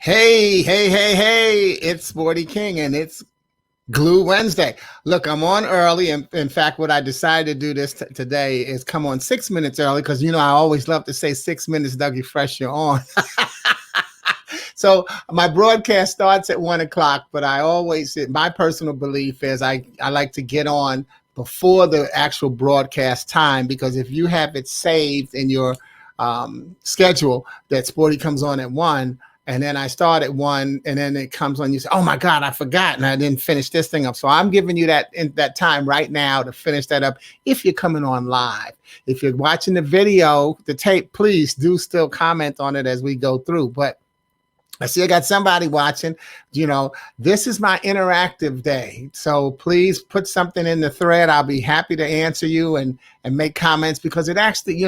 Hey, it's Sporty King and it's Glue Wednesday. Look, I'm on early. In fact, what I decided to do today is come on 6 minutes early because, I always love to say 6 minutes, Dougie Fresh, you're on. So my broadcast starts at 1 o'clock, but my personal belief is I like to get on before the actual broadcast time because if you have it saved in your schedule that Sporty comes on at 1, and then I start at 1, and then it comes on. You say, "Oh my God, I forgot, and I didn't finish this thing up." So I'm giving you that time right now to finish that up. If you're coming on live, if you're watching the video, the tape, please do still comment on it as we go through. But I see I got somebody watching. This is my interactive day. So please put something in the thread. I'll be happy to answer you and make comments because it actually,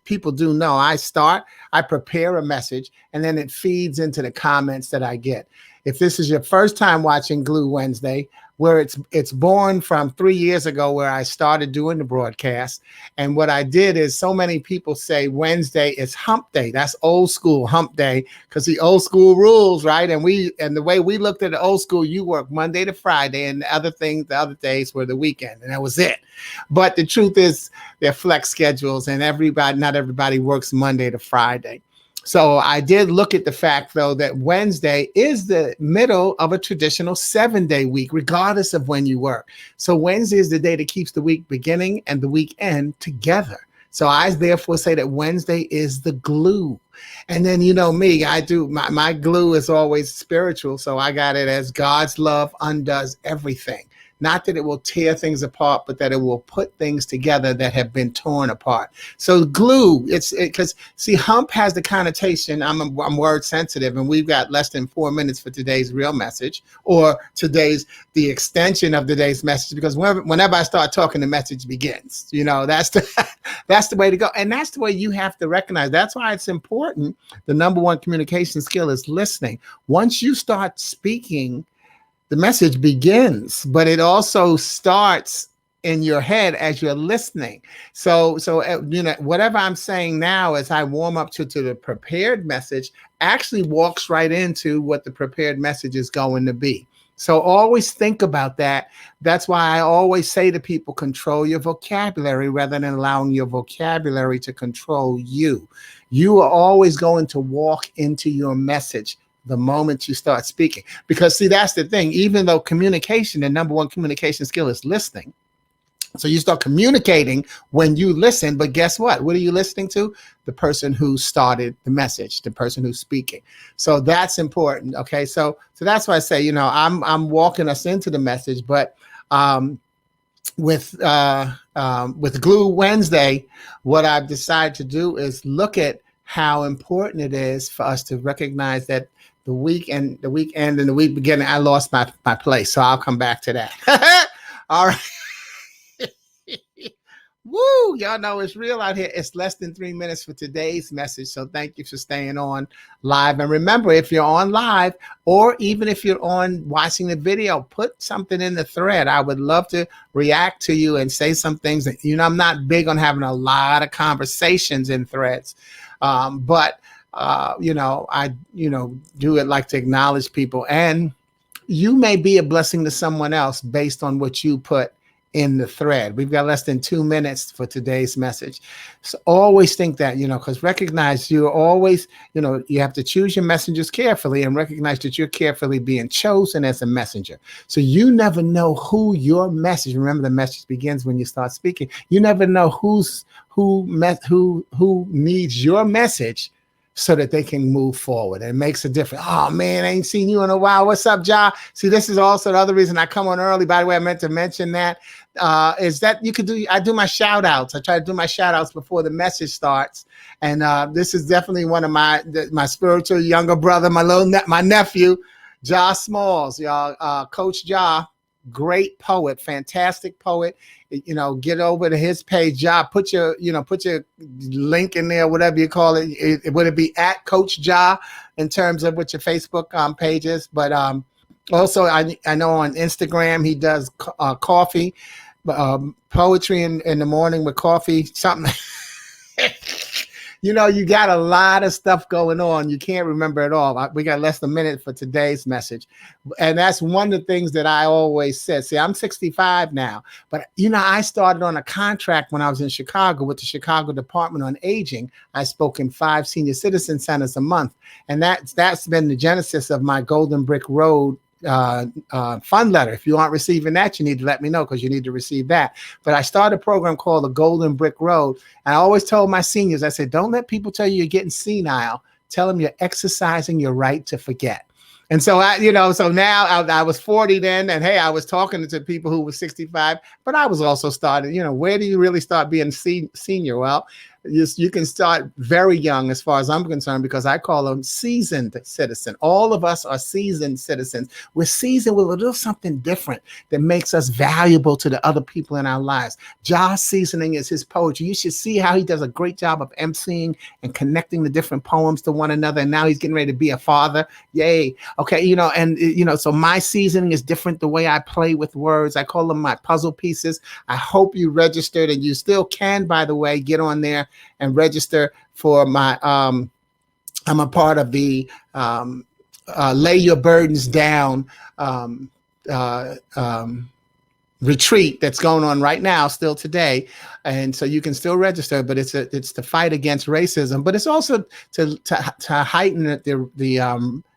people do know I prepare a message and then it feeds into the comments that I get. If this is your first time watching Glue Wednesday, where it's born from 3 years ago where I started doing the broadcast. And what I did is so many people say Wednesday is hump day. That's old school hump day because the old school rules, right? And the way we looked at the old school, you work Monday to Friday and the other days were the weekend. And that was it. But the truth is they're flex schedules and not everybody works Monday to Friday. So I did look at the fact, though, that Wednesday is the middle of a traditional 7-day week, regardless of when you work. So Wednesday is the day that keeps the week beginning and the weekend together. So I therefore say that Wednesday is the glue. And then, me, I do my glue is always spiritual. So I got it as God's love undoes everything. Not that it will tear things apart, but that it will put things together that have been torn apart. So glue, because hump has the connotation. I'm word sensitive, and we've got less than 4 minutes for today's real message, or the extension of today's message. Because whenever I start talking, the message begins. That's the way to go, and that's the way you have to recognize. That's why it's important. The number one communication skill is listening. Once you start speaking, the message begins, but it also starts in your head as you're listening. So whatever I'm saying now as I warm up to the prepared message actually walks right into what the prepared message is going to be. So always think about that. That's why I always say to people, control your vocabulary rather than allowing your vocabulary to control you. You are always going to walk into your message the moment you start speaking. Because that's the thing, even though the number one communication skill is listening. So you start communicating when you listen, but guess what? What are you listening to? The person who started the message, the person who's speaking. So that's important. Okay. So that's why I say, I'm walking us into the message, but with Glue Wednesday, what I've decided to do is look at how important it is for us to recognize that the weekend and the week beginning, I lost my place. So I'll come back to that. All right. Woo! Y'all know it's real out here. It's less than 3 minutes for today's message. So thank you for staying on live. And remember, if you're on live or even if you're on watching the video, put something in the thread. I would love to react to you and say some things that, I'm not big on having a lot of conversations in threads. But I do it like to acknowledge people, and you may be a blessing to someone else based on what you put in the thread. We've got less than 2 minutes for today's message. So always think that, because recognize you're always, you have to choose your messengers carefully and recognize that you're carefully being chosen as a messenger. So you never know who your message, remember the message begins when you start speaking. You never know who needs your message so that they can move forward. It makes a difference. Oh man, I ain't seen you in a while. What's up, Ja? See, this is also the other reason I come on early. By the way, I meant to mention that is that I do my shout outs. I try to do my shout outs before the message starts. And this is definitely one of my spiritual younger brother, my nephew, Ja Smalls, y'all. Coach Ja, great poet, fantastic poet. Get over to his page. Ja, put your link in there, whatever you call it. Would it be at Coach Ja in terms of what your Facebook page is? But also, I know on Instagram he does coffee, poetry in the morning with coffee, something. You got a lot of stuff going on. You can't remember it all. We got less than a minute for today's message. And that's one of the things that I always said. See, I'm 65 now, but I started on a contract when I was in Chicago with the Chicago Department on Aging. I spoke in 5 senior citizen centers a month. And that's been the genesis of my Golden Brick Road fund letter. If you aren't receiving that, you need to let me know, because you need to receive that. But I started a program called the Golden Brick Road. And I always told my seniors, I said, don't let people tell you you're getting senile. Tell them you're exercising your right to forget. And so so now I was 40 then, and hey, I was talking to people who were 65, but I was also starting, where do you really start being senior? Well, you can start very young as far as I'm concerned, because I call them seasoned citizen. All of us are seasoned citizens. We're seasoned with a little something different that makes us valuable to the other people in our lives. Josh seasoning is his poetry. You should see how he does a great job of emceeing and connecting the different poems to one another. And now he's getting ready to be a father. Yay. Okay. So my seasoning is different. The way I play with words, I call them my puzzle pieces. I hope you registered, and you still can, by the way, get on there and register for my I'm a part of the Lay Your Burdens Down retreat that's going on right now, still today. And so you can still register, but it's to fight against racism, but it's also to heighten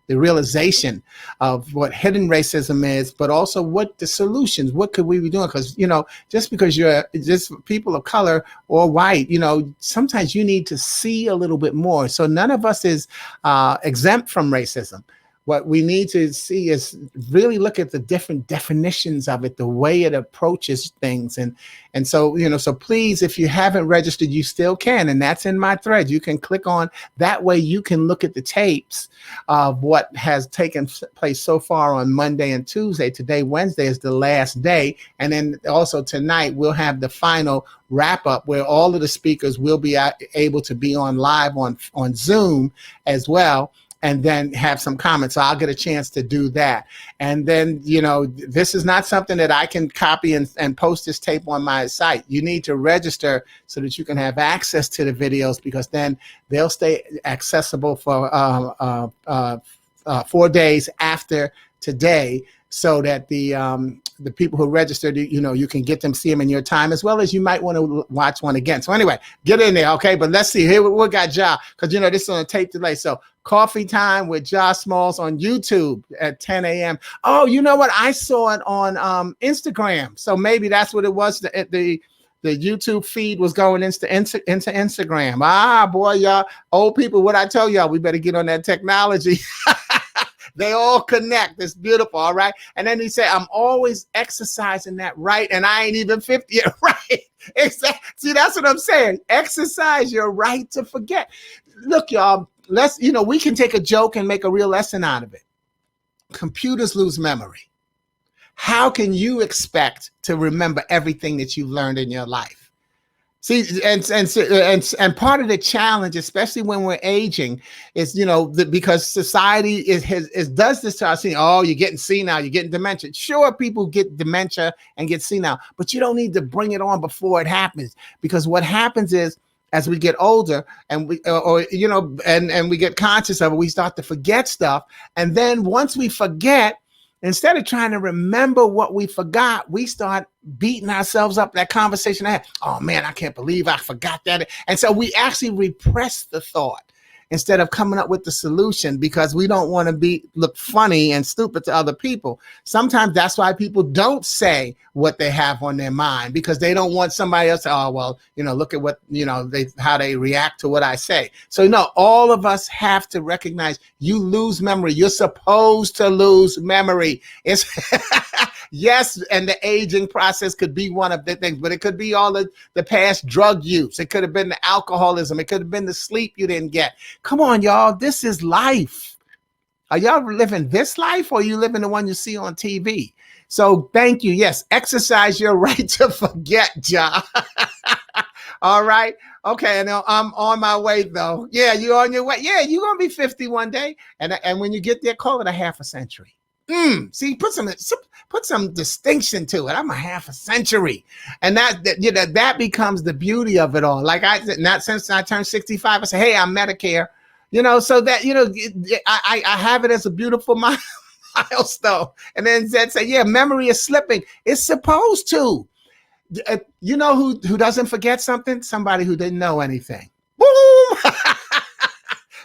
the realization of what hidden racism is, but also what the solutions, what could we be doing? Because, just because you're just people of color or white, sometimes you need to see a little bit more. So none of us is exempt from racism. What we need to see is really look at the different definitions of it, the way it approaches things. And so, so please, if you haven't registered, you still can. And that's in my thread. You can click on that way. You can look at the tapes of what has taken place so far on Monday and Tuesday. Today, Wednesday, is the last day. And then also tonight, we'll have the final wrap up where all of the speakers will be able to be on live on Zoom as well, and then have some comments. So I'll get a chance to do that. And then, this is not something that I can copy and post this tape on my site. You need to register so that you can have access to the videos, because then they'll stay accessible for 4 days after today, so that the people who registered, you can get them, see them in your time, as well as you might want to watch one again. So anyway, get in there, okay? But let's see, here we got Ja, because this is on a tape delay. So Coffee Time with Ja Smalls on YouTube at 10 a.m. Oh, you know what? I saw it on Instagram. So maybe that's what it was. The YouTube feed was going into Instagram. Ah, boy, y'all, old people, what I tell y'all, we better get on that technology. They all connect. It's beautiful, all right? And then he said, I'm always exercising that right, and I ain't even 50 yet, right? Exactly. See, that's what I'm saying. Exercise your right to forget. Look, y'all, we can take a joke and make a real lesson out of it. Computers lose memory. How can you expect to remember everything that you've learned in your life? See, and part of the challenge, especially when we're aging, is because society does this to us. Oh, you're getting senile, you're getting dementia. Sure, people get dementia and get senile, but you don't need to bring it on before it happens, because what happens is, as we get older and and we get conscious of it, we start to forget stuff, and then once we forget, instead of trying to remember what we forgot, we start beating ourselves up. That conversation I had, oh man, I can't believe I forgot that. And so we actually repress the thought instead of coming up with the solution, because we don't want to look funny and stupid to other people. Sometimes that's why people don't say what they have on their mind, because they don't want somebody else to, oh, well, look at what, how they react to what I say. So no, all of us have to recognize you lose memory. You're supposed to lose memory. It's yes, and the aging process could be one of the things, but it could be all the past drug use. It could have been the alcoholism. It could have been the sleep you didn't get. Come on, y'all. This is life. Are y'all living this life, or are you living the one you see on TV? So thank you. Yes, exercise your right to forget, Ja. All right. Okay. And I'm on my way, though. Yeah, you're on your way. Yeah, you're going to be 50 one day. And when you get there, call it a half a century. See, put some distinction to it. I'm a half a century, and that becomes the beauty of it all. Like not since I turned 65, I say, hey, I'm Medicare. So that I have it as a beautiful milestone. And then Zed say, yeah, memory is slipping. It's supposed to. Who doesn't forget something? Somebody who didn't know anything. Boom.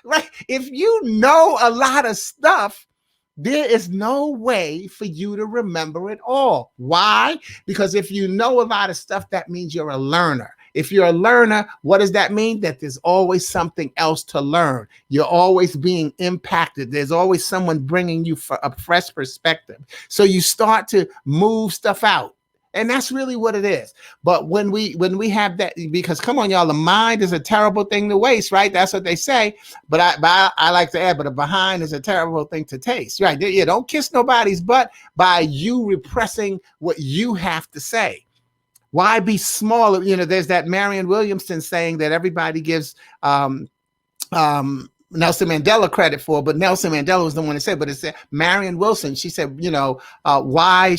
Right? If you know a lot of stuff, there is no way for you to remember it all. Why? Because if you know a lot of stuff, that means you're a learner. If you're a learner, what does that mean? That there's always something else to learn. You're always being impacted. There's always someone bringing you a fresh perspective. So you start to move stuff out. And that's really what it is. But when we have that, because come on, y'all, the mind is a terrible thing to waste, right? That's what they say. But I like to add, but a behind is a terrible thing to taste, right? Yeah, don't kiss nobody's butt by you repressing what you have to say. Why be smaller? There's that Marianne Williamson saying that everybody gives Nelson Mandela credit for, but Nelson Mandela was the one that said, but it's Marianne Wilson. She said, I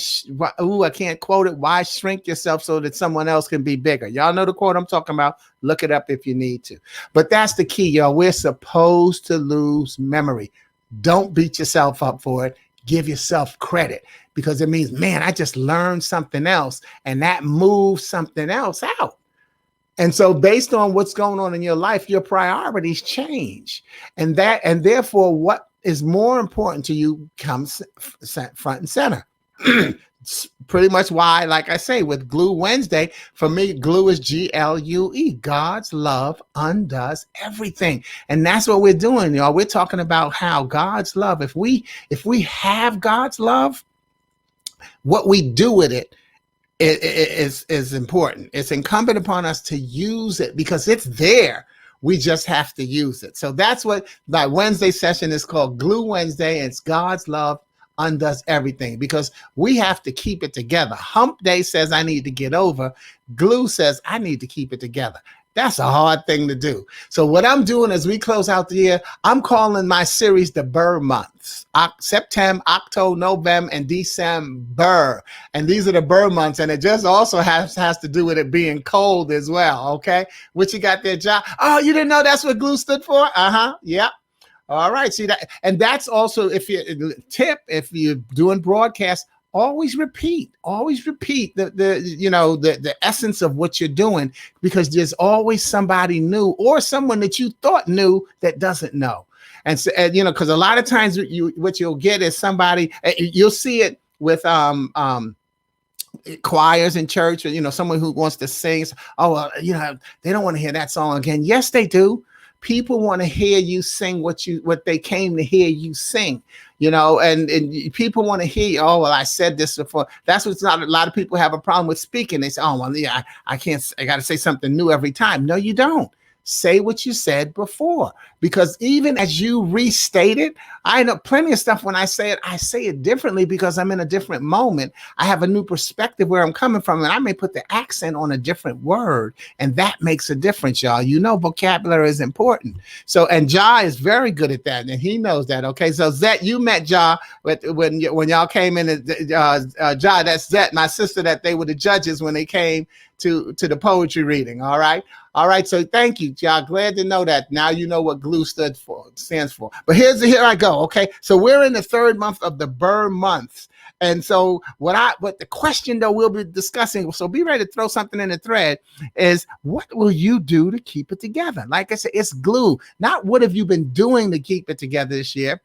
can't quote it. Why shrink yourself so that someone else can be bigger? Y'all know the quote I'm talking about. Look it up if you need to. But that's the key, y'all. We're supposed to lose memory. Don't beat yourself up for it. Give yourself credit, because it means, man, I just learned something else, and that moves something else out. And so based on what's going on in your life, your priorities change. And therefore, what is more important to you comes front and center. It's pretty much why, like I say, with Glue Wednesday, for me, glue is GLUE. God's love undoes everything. And that's what we're doing, y'all. We're talking about how God's love, if we have God's love, what we do with it is important. It's incumbent upon us to use it because it's there. We just have to use it. So that's what my Wednesday session is called, Glue Wednesday. It's God's love undoes everything, because we have to keep it together. Hump Day says I need to get over. Glue says I need to keep it together. That's a hard thing to do. So what I'm doing as we close out the year, I'm calling my series the Burr months. September, October, November, and December. And these are the Burr months. And it just also has to do with it being cold as well. Okay. What you got there, John? Oh, you didn't know that's what glue stood for? Uh-huh. Yep. All right. See that. And that's also, if you're doing broadcasts, always repeat the essence of what you're doing, because there's always somebody new or someone that you thought knew that doesn't know. And so, because a lot of times what you'll get is somebody, you'll see it with choirs in church, or someone who wants to sing. They don't want to hear that song again. Yes, they do. People want to hear you sing what they came to hear you sing, and people want to hear you. Oh, well, I said this before. That's what's not. A lot of people have a problem with speaking. They say, oh, well, yeah, I can't, I got to say something new every time. No, you don't. Say what you said before, because even as you restate it, I know plenty of stuff when I say it differently because I'm in a different moment. I have a new perspective where I'm coming from, and I may put the accent on a different word, and that makes a difference, y'all. Vocabulary is important. So, and Ja is very good at that, and he knows that. Okay, so Zet, you met Ja when y'all came in. Ja, that's Zet, my sister. That they were the judges when they came to the poetry reading. All right. So thank you, Ja. Glad to know that. Now you know what glue stands for. But here I go. Okay. So we're in the third month of the Burr months. And so what the question though we'll be discussing, so be ready to throw something in the thread, is what will you do to keep it together? Like I said, it's glue. Not what have you been doing to keep it together this year,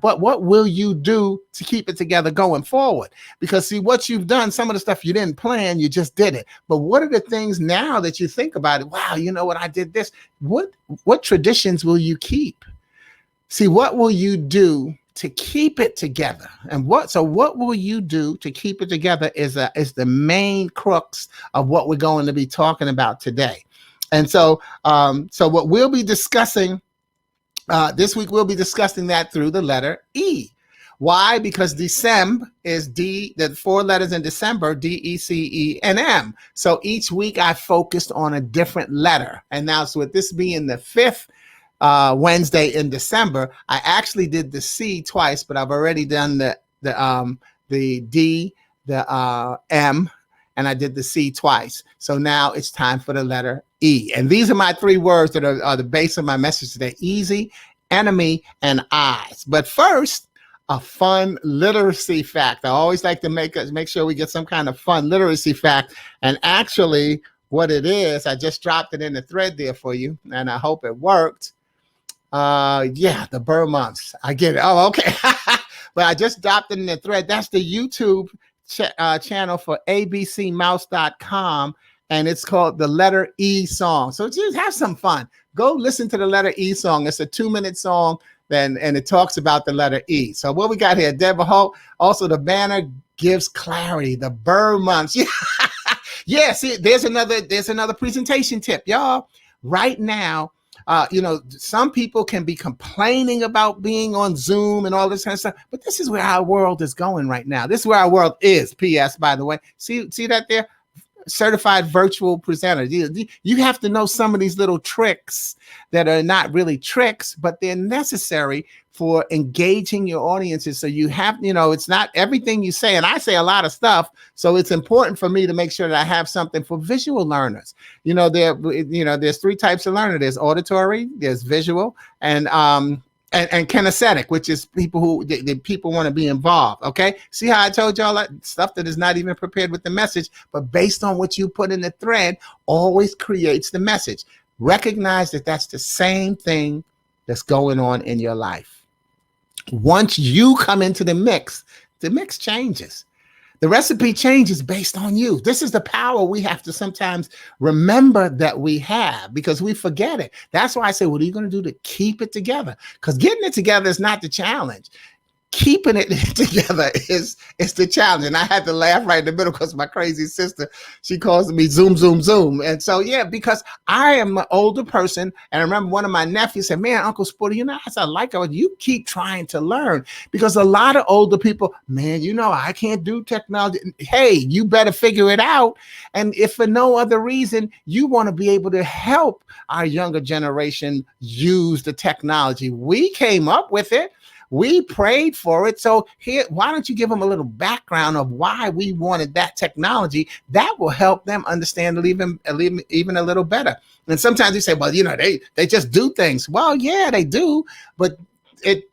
but what will you do to keep it together going forward? Because see, what you've done, some of the stuff you didn't plan, you just did it. But what are the things now that you think about it? Wow, you know what? I did this. What traditions will you keep? See, what will you do to keep it together? And what will you do to keep it together is the main crux of what we're going to be talking about today. And so what we'll be discussing this week, we'll be discussing that through the letter E. Why? Because December is D, the four letters in December, D-E-C-E-N-M. So each week I focused on a different letter. And now, so with this being the fifth Wednesday in December, I actually did the C twice, but I've already done the the D, the M, and I did the C twice. So now it's time for the letter E. And these are my three words that are the base of my message today: easy, enemy, and eyes. But first, a fun literacy fact. I always like to make sure we get some kind of fun literacy fact. And actually, what it is, I just dropped it in the thread there for you, and I hope it worked. Yeah, the burr months. I get it. Oh, okay. But I just dropped it in the thread. That's the YouTube channel for abcmouse.com, and it's called the letter E song. So just have some fun. Go listen to the letter E song. It's a 2-minute song, and it talks about the letter E. So what we got here, Deborah Holt. Also, the banner gives clarity. The burr months. Yeah. Yeah, see, there's another presentation tip, y'all. Right now, some people can be complaining about being on Zoom and all this kind of stuff, but this is where our world is going right now. This is where our world is. P.S. By the way, see that there? Certified virtual presenter. You have to know some of these little tricks that are not really tricks, but they're necessary for engaging your audiences. So you have, it's not everything you say, and I say a lot of stuff, so it's important for me to make sure that I have something for visual learners. There's three types of learner. There's auditory, there's visual, and kinesthetic, which is people who people want to be involved. Okay, see how I told y'all that stuff that is not even prepared with the message, but based on what you put in the thread, always creates the message. Recognize that that's the same thing that's going on in your life. Once you come into the mix changes. The recipe changes based on you. This is the power we have to sometimes remember that we have, because we forget it. That's why I say, what are you going to do to keep it together? Because getting it together is not the challenge. Keeping it together is the challenge. And I had to laugh right in the middle because my crazy sister, she calls me Zoom, Zoom, Zoom. And so, yeah, because I am an older person. And I remember one of my nephews said, man, Uncle Sporty, I said, I like it. You keep trying to learn, because a lot of older people, man, I can't do technology. Hey, you better figure it out. And if for no other reason, you want to be able to help our younger generation use the technology. We came up with it. We prayed for it. So here, why don't you give them a little background of why we wanted that technology? That will help them understand it even a little better. And sometimes you say, well, they just do things. Well, yeah, they do. But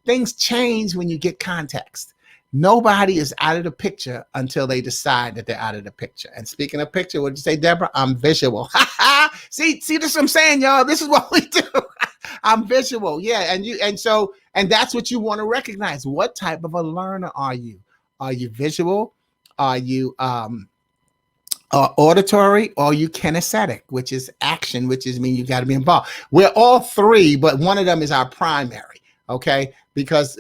things change when you get context. Nobody is out of the picture until they decide that they're out of the picture. And speaking of picture, what did you say, Deborah? I'm visual. See, this is what I'm saying, y'all. This is what we do. I'm visual. Yeah. And that's what you want to recognize. What type of a learner are you? Are you visual? Are you auditory? Or are you kinesthetic, which is action, which is mean you got to be involved? We're all three, but one of them is our primary. Okay, because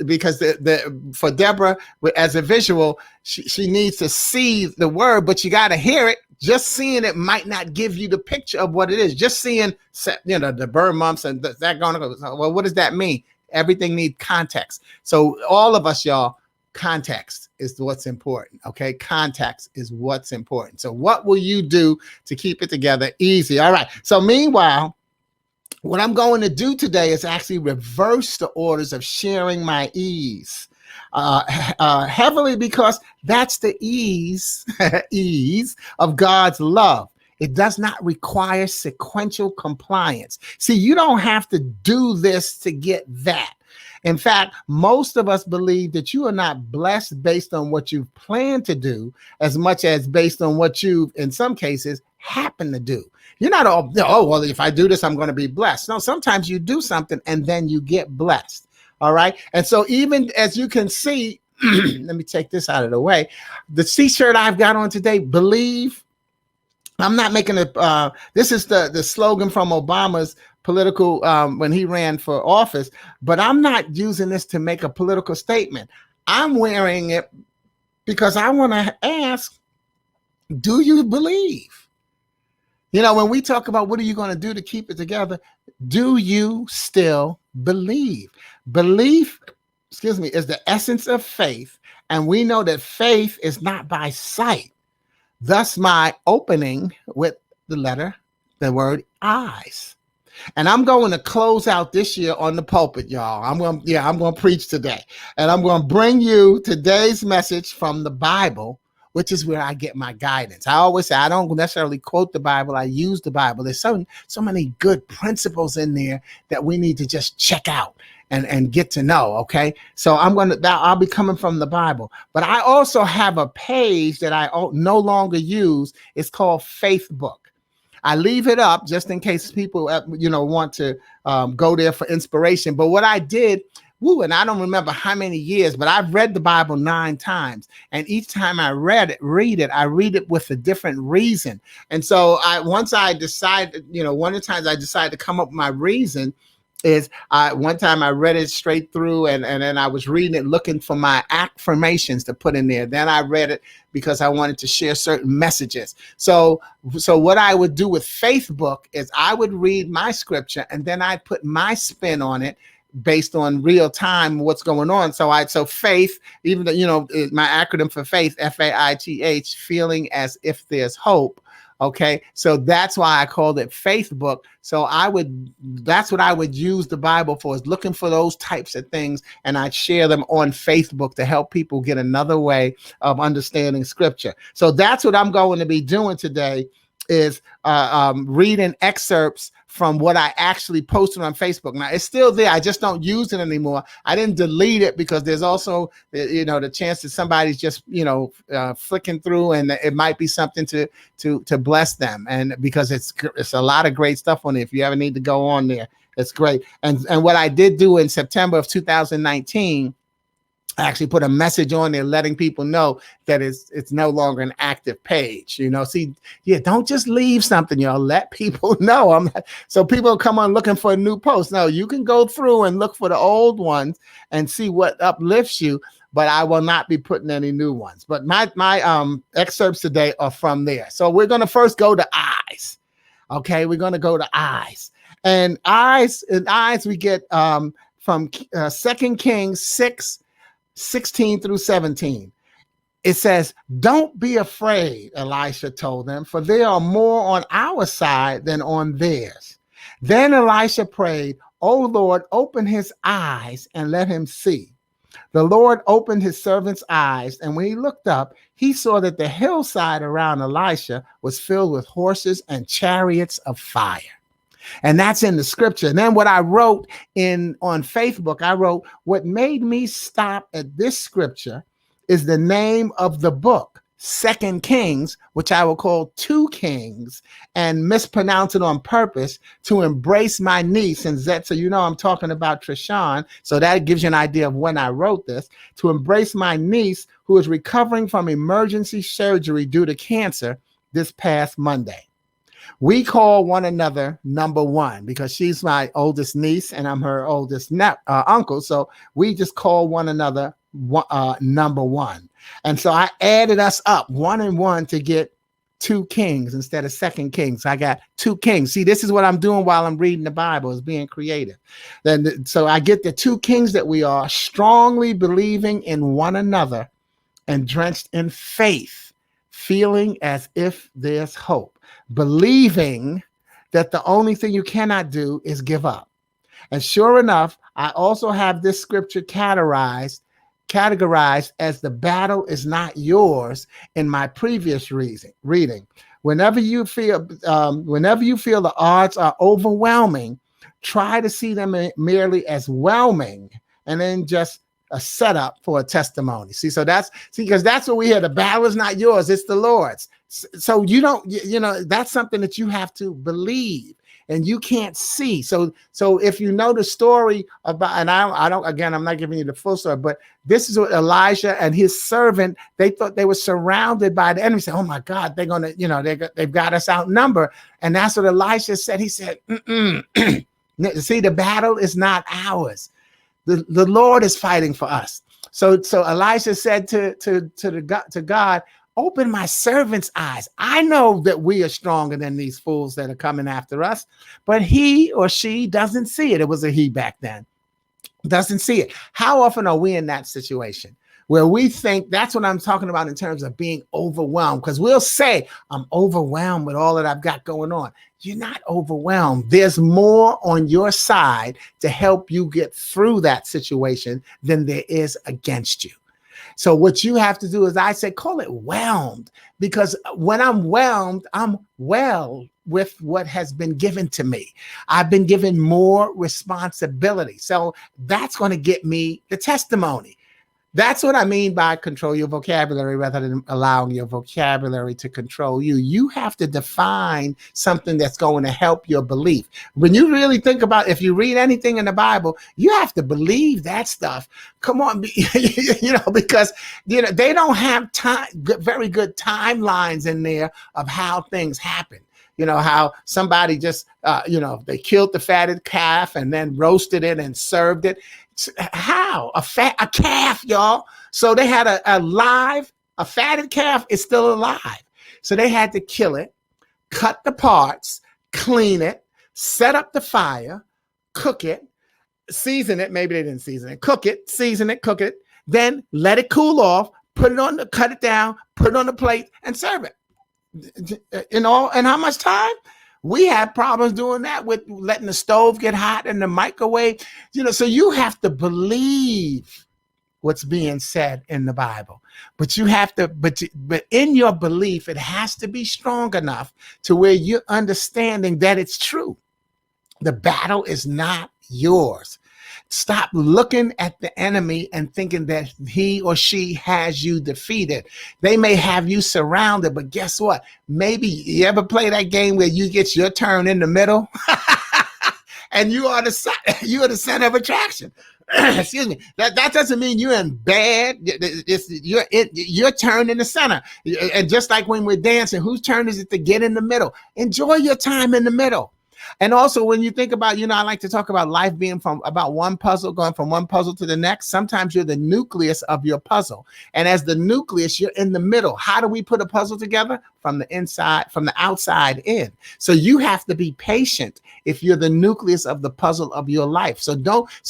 for Deborah, as a visual, she needs to see the word, but you got to hear it. Just seeing it might not give you the picture of what it is. Just seeing, the burr months and that going to go. Well, what does that mean? Everything needs context. So all of us, y'all, context is what's important. Okay, context is what's important. So what will you do to keep it together? Easy. All right. So meanwhile, what I'm going to do today is actually reverse the orders of sharing my ease heavily, because that's the ease of God's love. It does not require sequential compliance. See, you don't have to do this to get that. In fact, most of us believe that you are not blessed based on what you've planned to do as much as based on what you've, in some cases, happen to do. You're not all, well, if I do this, I'm going to be blessed. No, sometimes you do something and then you get blessed. All right. And so even as you can see, let me take this out of the way. The t-shirt I've got on today, believe. I'm not making this is the slogan from Obama's political, when he ran for office, but I'm not using this to make a political statement. I'm wearing it because I want to ask, do you believe? When we talk about what are you going to do to keep it together, do you still believe? Belief, is the essence of faith. And we know that faith is not by sight. Thus, my opening with the word eyes. And I'm going to close out this year on the pulpit, y'all. I'm going to preach today. And I'm going to bring you today's message from the Bible, which is where I get my guidance. I always say I don't necessarily quote the Bible. I use the Bible. There's so many good principles in there that we need to just check out and get to know. Okay. So I'll be coming from the Bible, but I also have a page that I no longer use. It's called Facebook. I leave it up just in case people, want to go there for inspiration. But what I did, and I don't remember how many years, but I've read the Bible 9 times. And each time I read it, I read it with a different reason. And so once I decided, one of the times I decided to come up with my reason is one time I read it straight through and then I was reading it looking for my affirmations to put in there. Then I read it because I wanted to share certain messages. So what I would do with Facebook is I would read my scripture and then I put my spin on it based on real time what's going on. So faith, even though my acronym for faith, FAITH, feeling as if there's hope. Okay, so that's why I called it Facebook. So that's what I would use the Bible for, is looking for those types of things, and I'd share them on Facebook to help people get another way of understanding scripture. So that's what I'm going to be doing today, is reading excerpts from what I actually posted on Facebook. Now it's still there. I just don't use it anymore. I didn't delete it because there's also, the chance that somebody's just, flicking through and it might be something to bless them. And because it's a lot of great stuff on it. If you ever need to go on there, it's great. And what I did do in September of 2019, I actually put a message on there letting people know that it's no longer an active page. Don't just leave something, let people know. So people come on looking for a new post. No, you can go through and look for the old ones and see what uplifts you, but I will not be putting any new ones. But my excerpts today are from there. So we're going to first go to eyes. Okay, we're going to go to eyes. And eyes we get from 2 Kings 6:16 through 17. It says, "Don't be afraid," Elisha told them, "for there are more on our side than on theirs." Then Elisha prayed, "O Lord, open his eyes and let him see." The Lord opened his servant's eyes, and when he looked up, he saw that the hillside around Elisha was filled with horses and chariots of fire. And that's in the scripture. And then what I wrote on Facebook, I wrote, what made me stop at this scripture is the name of the book, 2 Kings, which I will call 2 Kings, and mispronounce it on purpose to embrace my niece. And so I'm talking about Trishan. So that gives you an idea of when I wrote this. To embrace my niece, who is recovering from emergency surgery due to cancer this past Monday. We call one another number one because she's my oldest niece and I'm her oldest uncle. So we just call one another number one. And so I added us up 1 and 1 to get 2 Kings instead of 2 Kings. I got 2 Kings. See, this is what I'm doing while I'm reading the Bible, is being creative. So I get the 2 Kings that we are, strongly believing in one another and drenched in faith, feeling as if there's hope. Believing that the only thing you cannot do is give up. And sure enough, I also have this scripture categorized as the battle is not yours in my previous reading. Whenever you feel the odds are overwhelming, try to see them merely as whelming and then just a setup for a testimony. Because that's what we hear. The battle is not yours, it's the Lord's. So that's something that you have to believe and you can't see. So if you know the story about, and I'm not giving you the full story, but this is what Elijah and his servant, they thought they were surrounded by the enemy. Said, "Oh my God, they're going to, they've got us outnumbered." And that's what Elisha said. He said, "See, the battle is not ours. The Lord is fighting for us." So Elisha said to God, "Open my servant's eyes. I know that we are stronger than these fools that are coming after us, but he or she doesn't see it." It was a he back then. Doesn't see it. How often are we in that situation where we think that's what I'm talking about in terms of being overwhelmed. Because we'll say, I'm overwhelmed with all that I've got going on. You're not overwhelmed. There's more on your side to help you get through that situation than there is against you. So what you have to do is, I say, call it whelmed, because when I'm whelmed, I'm well with what has been given to me. I've been given more responsibility. So that's going to get me the testimony. That's what I mean by control your vocabulary rather than allowing your vocabulary to control you. You have to define something that's going to help your belief. When you really think about, if you read anything in the Bible, you have to believe that stuff. Come on, because they don't have very good timelines in there of how things happen. How somebody just, they killed the fatted calf and then roasted it and served it. How? A calf, y'all. So they had a fatted calf is still alive. So they had to kill it, cut the parts, clean it, set up the fire, cook it, season it. Maybe they didn't season it. Cook it, season it, cook it. Then let it cool off, cut it down, put it on the plate and serve it. And how much time? We have problems doing that with letting the stove get hot and the microwave. So you have to believe what's being said in the Bible. But you have to, but in your belief, it has to be strong enough to where you're understanding that it's true. The battle is not yours. Stop looking at the enemy and thinking that he or she has you defeated. They may have you surrounded, but guess what? Maybe you ever play that game where you get your turn in the middle and you are the center of attraction. Excuse me. That doesn't mean you're in bad. Your turn in the center. And just like when we're dancing, whose turn is it to get in the middle? Enjoy your time in the middle. And also, when you think about, I like to talk about life being about one puzzle, going from one puzzle to the next. Sometimes you're the nucleus of your puzzle. And as the nucleus, you're in the middle. How do we put a puzzle together? From the outside in. So you have to be patient if you're the nucleus of the puzzle of your life. So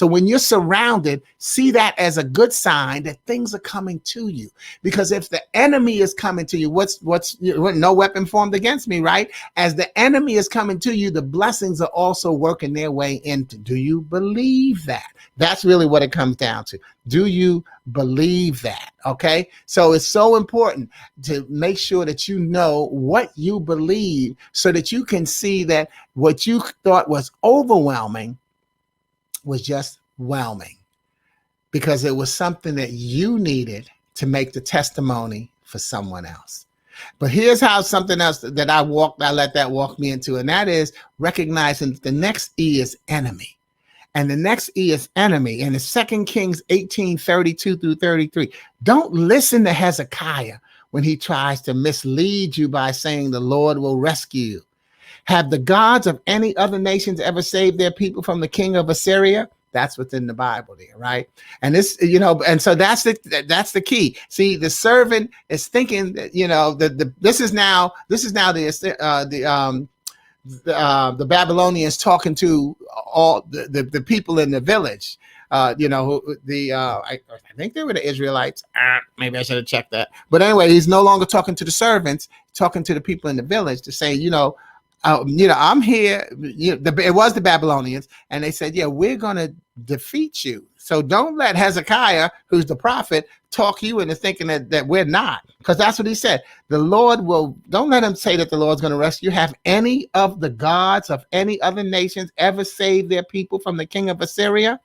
when you're surrounded, see that as a good sign that things are coming to you. Because if the enemy is coming to you, what's no weapon formed against me, right? As the enemy is coming to you, the blessings are also working their way into. Do you believe that? That's really what it comes down to. Do you believe that? Okay. So it's so important to make sure that you know what you believe so that you can see that what you thought was overwhelming was just whelming, because it was something that you needed to make the testimony for someone else. But here's how something else that I let that walk me into, and that is recognizing that the next E is enemy. And the next E is enemy. And it's 2 Kings 18:32 through 33. Don't listen to Hezekiah when he tries to mislead you by saying the Lord will rescue you. Have the gods of any other nations ever saved their people from the king of Assyria? That's what's in the Bible there, right? And this, and so that's the key. See, the servant is thinking that, this is now the Babylonians talking to all the people in the village. I think they were the Israelites. Maybe I should have checked that. But anyway, he's no longer talking to the servants, talking to the people in the village to say, I'm here. It was the Babylonians, and they said, yeah, we're going to defeat you. So don't let Hezekiah, who's the prophet, talk you into thinking that we're not, because that's what he said. Don't let him say that the Lord's going to rescue you. Have any of the gods of any other nations ever saved their people from the king of Assyria?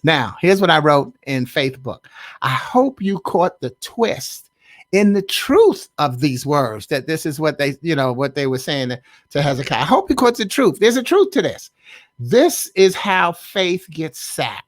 Now, here's what I wrote in Faith Book. I hope you caught the twist in the truth of these words, that this is what they were saying to Hezekiah. I hope you caught the truth. There's a truth to this. This is how faith gets sapped,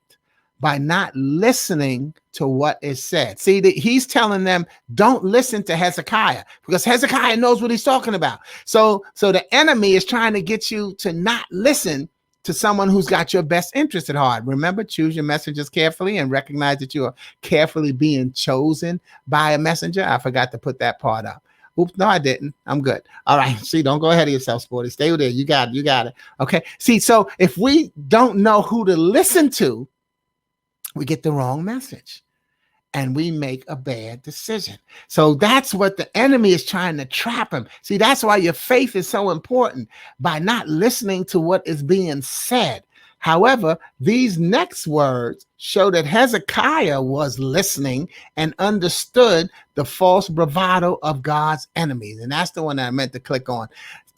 by not listening to what is said. See, he's telling them, don't listen to Hezekiah, because Hezekiah knows what he's talking about. So the enemy is trying to get you to not listen to someone who's got your best interest at heart. Remember, choose your messengers carefully and recognize that you are carefully being chosen by a messenger. I forgot to put that part up. Oops, no, I didn't. I'm good. All right. See, don't go ahead of yourself, Sporty. Stay there. You got it. Okay. See, so if we don't know who to listen to, we get the wrong message. and we make a bad decision. So that's what the enemy is trying to trap him. See, that's why your faith is so important, by not listening to what is being said. However, these next words show that Hezekiah was listening and understood the false bravado of God's enemies. And that's the one that I meant to click on.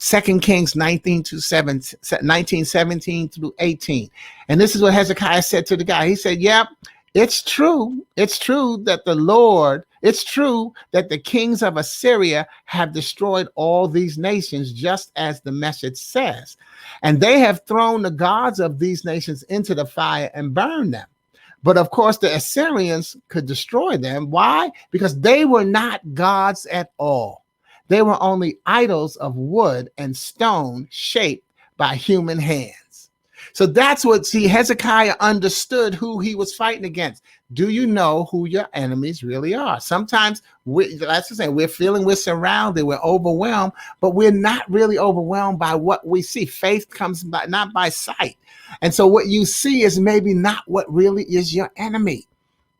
2 Kings 19:17 through 18. And this is what Hezekiah said to the guy. He said, yep, it's true. It's true that it's true that the kings of Assyria have destroyed all these nations, just as the message says. And they have thrown the gods of these nations into the fire and burned them. But of course, the Assyrians could destroy them. Why? Because they were not gods at all. They were only idols of wood and stone shaped by human hands. So that's what, see, Hezekiah understood who he was fighting against. Do you know who your enemies really are? Sometimes, we're feeling we're surrounded, we're overwhelmed, but we're not really overwhelmed by what we see. Faith comes by, not by sight. And so what you see is maybe not what really is your enemy.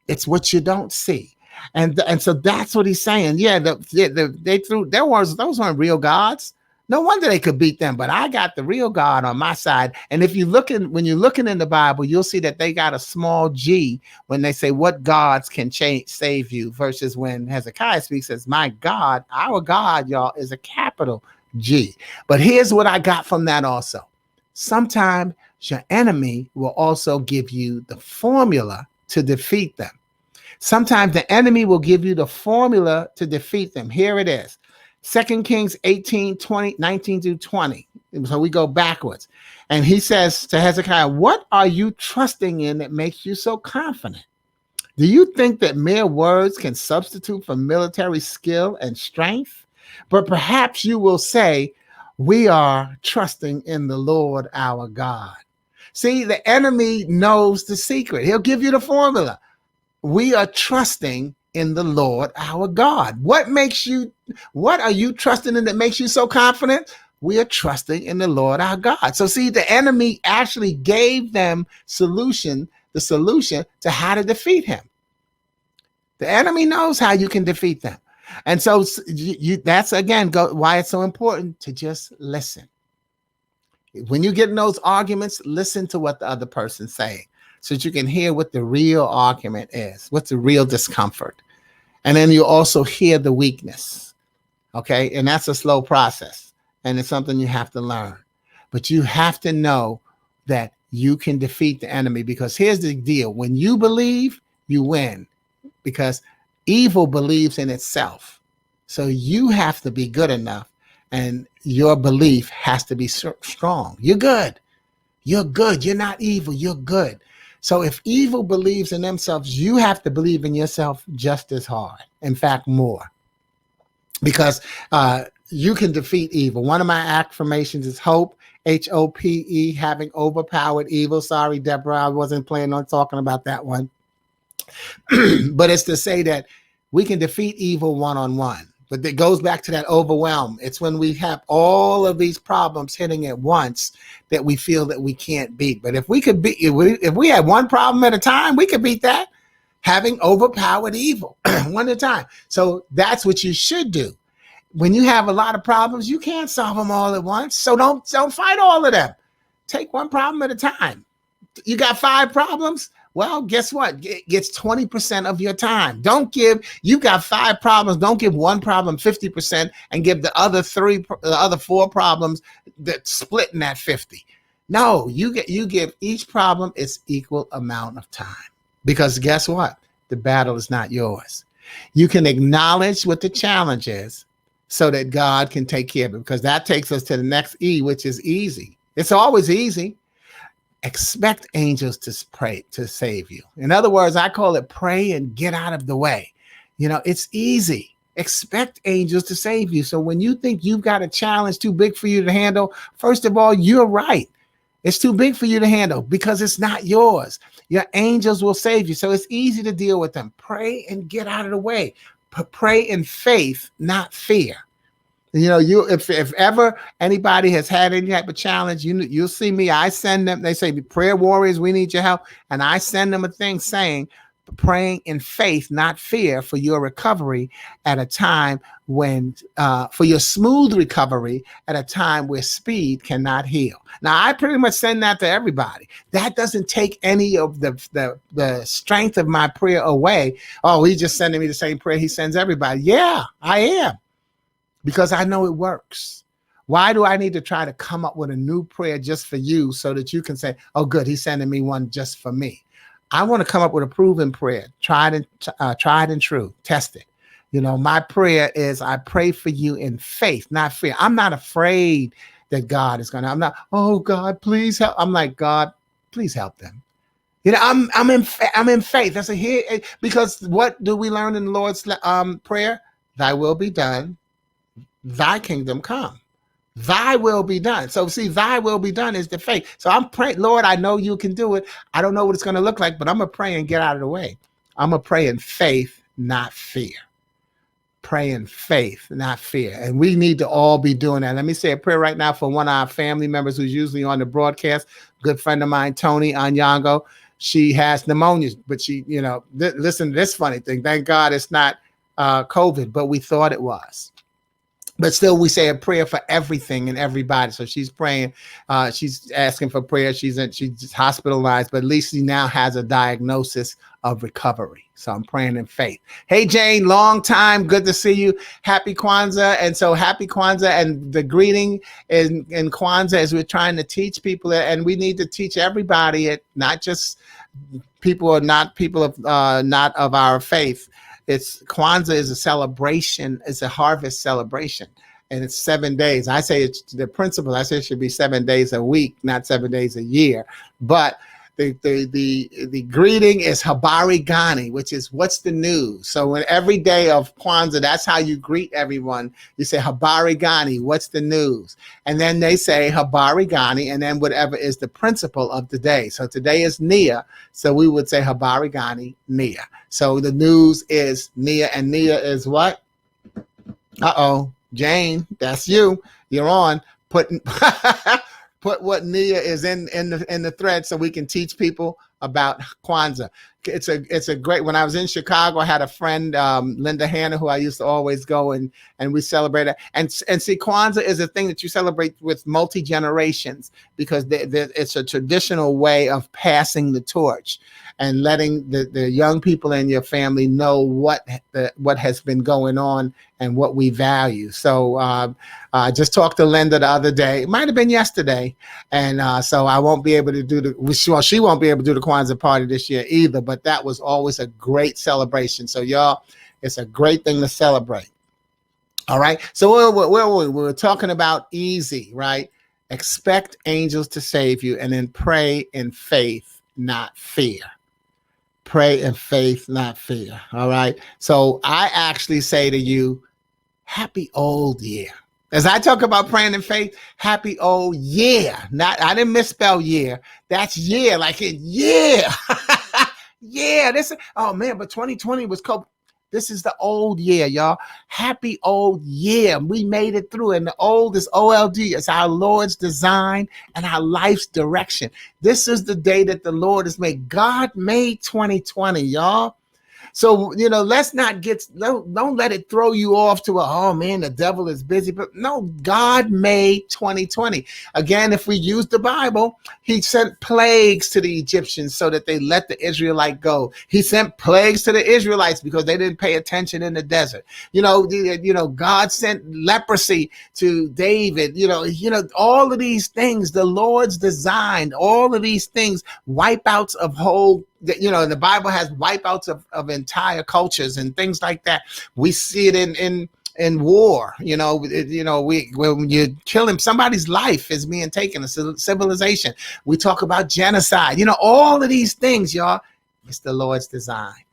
It's what you don't see. And so that's what he's saying. Yeah, they threw, those weren't real gods. No wonder they could beat them, but I got the real God on my side. And if when you're looking in the Bible, you'll see that they got a small g when they say what gods can save you, versus when Hezekiah speaks as my God, our God, y'all, is a capital G. But here's what I got from that also. Sometimes your enemy will also give you the formula to defeat them. Sometimes the enemy will give you the formula to defeat them. Here it is. 2 Kings 19 through 20. So we go backwards. And he says to Hezekiah, what are you trusting in that makes you so confident? Do you think that mere words can substitute for military skill and strength? But perhaps you will say, we are trusting in the Lord our God. See, the enemy knows the secret. He'll give you the formula. We are trusting in the Lord our God. What are you trusting in that makes you so confident? We are trusting in the Lord our God. So see, the enemy actually gave them the solution to how to defeat him. The enemy knows how you can defeat them. And so that's again why it's so important to just listen. When you get in those arguments, listen to what the other person's saying, so that you can hear what the real argument is, what's the real discomfort. And then you also hear the weakness, okay? And that's a slow process, and it's something you have to learn. But you have to know that you can defeat the enemy, because here's the deal. When you believe, you win, because evil believes in itself. So you have to be good enough, and your belief has to be strong. You're good. You're good. You're not evil. You're good. So if evil believes in themselves, you have to believe in yourself just as hard. In fact, more. Because you can defeat evil. One of my affirmations is hope, H-O-P-E, having overpowered evil. Sorry, Deborah, I wasn't planning on talking about that one. But it's to say that we can defeat evil one-on-one. But it goes back to that overwhelm. It's when we have all of these problems hitting at once that we feel that we can't beat. But if we had one problem at a time, we could beat that, having overpowered evil one at a time. So that's what you should do. When you have a lot of problems, you can't solve them all at once. So don't fight all of them. Take one problem at a time. You got 5 problems. Well, guess what? It gets 20% of your time. You got 5 problems. Don't give one problem 50% and give the other 4 problems that split in that 50. No, you give each problem its equal amount of time, because guess what? The battle is not yours. You can acknowledge what the challenge is so that God can take care of it, because that takes us to the next E, which is easy. It's always easy. Expect angels to pray to save you. In other words, I call it pray and get out of the way. It's easy. Expect angels to save you. So when you think you've got a challenge too big for you to handle, first of all, you're right. It's too big for you to handle because it's not yours. Your angels will save you. So it's easy to deal with them. Pray and get out of the way. Pray in faith, not fear. If ever anybody has had any type of challenge, you'll see me. I send them. They say, prayer warriors, we need your help, and I send them a thing saying, praying in faith, not fear, for your recovery at a time when, for your smooth recovery at a time where speed cannot heal. Now, I pretty much send that to everybody. That doesn't take any of the strength of my prayer away. Oh, he's just sending me the same prayer he sends everybody. Yeah, I am, because I know it works. Why do I need to try to come up with a new prayer just for you so that you can say, oh, good, he's sending me one just for me? I want to come up with a proven prayer, tried and true, tested. My prayer is I pray for you in faith, not fear. I'm not afraid that God is going to, I'm not, oh, God, please help. I'm like, God, please help them. I'm in faith. That's because what do we learn in the Lord's prayer? Thy will be done, thy kingdom come. Thy will be done. So see, thy will be done is the faith. So I'm praying, Lord, I know you can do it. I don't know what it's going to look like, but I'm going to pray and get out of the way. I'm going to pray in faith, not fear. Pray in faith, not fear. And we need to all be doing that. Let me say a prayer right now for one of our family members who's usually on the broadcast. Good friend of mine, Tony Anyango. She has pneumonia, but she, listen to this funny thing. Thank God it's not COVID, but we thought it was. But still, we say a prayer for everything and everybody. So she's praying. She's asking for prayer. She's hospitalized, but at least she now has a diagnosis of recovery. So I'm praying in faith. Hey, Jane, long time. Good to see you. Happy Kwanzaa. And so happy Kwanzaa. And the greeting in Kwanzaa is we're trying to teach people, and we need to teach everybody it, not just people or not people of not of our faith. Kwanzaa is a celebration. It's a harvest celebration, and it's 7 days. I say it's the principle. I say it should be 7 days a week, not 7 days a year. But the greeting is Habari Gani, which is what's the news. So when every day of Kwanzaa, that's how you greet everyone. You say Habari Gani, what's the news? And then they say Habari Gani, and then whatever is the principle of the day. So today is Nia, so we would say Habari Gani, Nia. So the news is Nia, and Nia is what? Jane, that's you. You're on. Put what Nia is in the thread so we can teach people about Kwanzaa. It's a great. When I was in Chicago, I had a friend, Linda Hanna, who I used to always go and we celebrated. And see, Kwanzaa is a thing that you celebrate with multi generations because it's a traditional way of passing the torch and letting the young people in your family know what has been going on and what we value. So I just talked to Linda the other day. It might have been yesterday. And so I won't be able to do she won't be able to do the Kwanzaa party this year either. But that was always a great celebration. So y'all, it's a great thing to celebrate. All right. So we're talking about easy, right? Expect angels to save you and then pray in faith, not fear. Pray in faith, not fear. All right. So I actually say to you, happy old year. As I talk about praying in faith, happy old year. I didn't misspell year. That's year, like it, yeah. Yeah. But 2020 was COVID. This is the old year, y'all. Happy old year. We made it through. And the old is OLD. It's our Lord's design and our life's direction. This is the day that the Lord has made. God made 2020, y'all. So, let's not don't let it throw you off to the devil is busy. But no, God made 2020. Again, if we use the Bible, he sent plagues to the Egyptians so that they let the Israelite go. He sent plagues to the Israelites because they didn't pay attention in the desert. God sent leprosy to David. All of these things, the Lord's designed, all of these things, wipeouts of whole. The Bible has wipeouts of entire cultures and things like that. We see it in war. When you kill him, somebody's life is being taken. A civilization. We talk about genocide. All of these things, y'all. It's the Lord's design.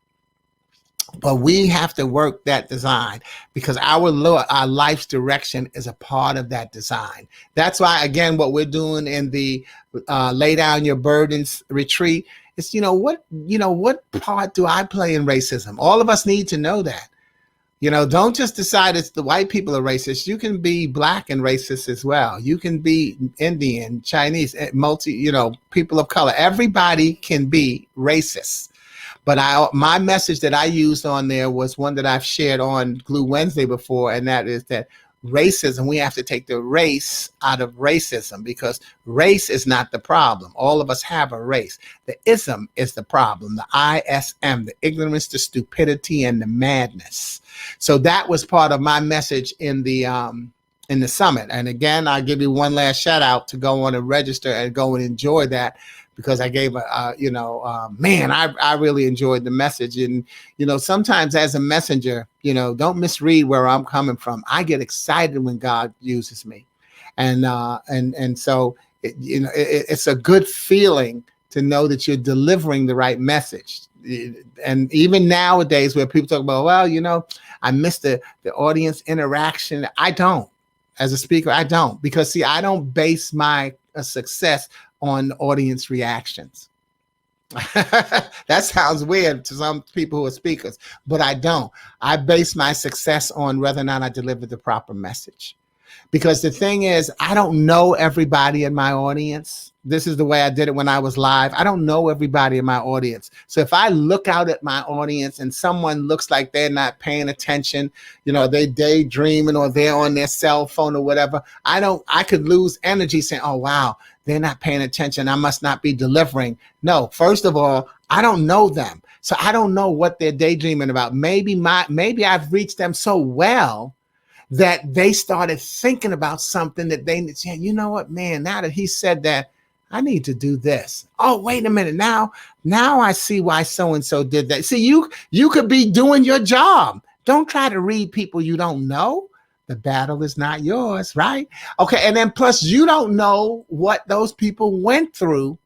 But we have to work that design because our life's direction is a part of that design. That's why, again, what we're doing in the Lay Down Your Burdens retreat. It's, what part do I play in racism? All of us need to know that. Don't just decide it's the white people are racist. You can be black and racist as well. You can be Indian, Chinese, people of color. Everybody can be racist. But my message that I used on there was one that I've shared on Glue Wednesday before, and that is that racism, we have to take the race out of racism, because race is not the problem. All of us have a race. The ism is the problem, the ISM, the ignorance, the stupidity, and the madness. So that was part of my message in the summit. And again, I'll give you one last shout out to go on and register and go and enjoy that, because I gave man, I really enjoyed the message. And, sometimes as a messenger, don't misread where I'm coming from. I get excited when God uses me. And so, it's a good feeling to know that you're delivering the right message. And even nowadays where people talk about, well, I miss the audience interaction. I don't. As a speaker, I don't, because see, I don't base my success on audience reactions. That sounds weird to some people who are speakers, but I don't. I base my success on whether or not I deliver the proper message. Because the thing is, I don't know everybody in my audience. This is the way I did it when I was live. I don't know everybody in my audience. So if I look out at my audience and someone looks like they're not paying attention, they daydreaming or they're on their cell phone or whatever, I could lose energy saying, oh, wow, they're not paying attention. I must not be delivering. No, first of all, I don't know them. So I don't know what they're daydreaming about. Maybe I've reached them so well that they started thinking about something that they said, you know what, man, now that he said that, I need to do this. Oh, wait a minute. Now I see why so-and-so did that. See, you could be doing your job. Don't try to read people you don't know. The battle is not yours, right? Okay. And then plus you don't know what those people went through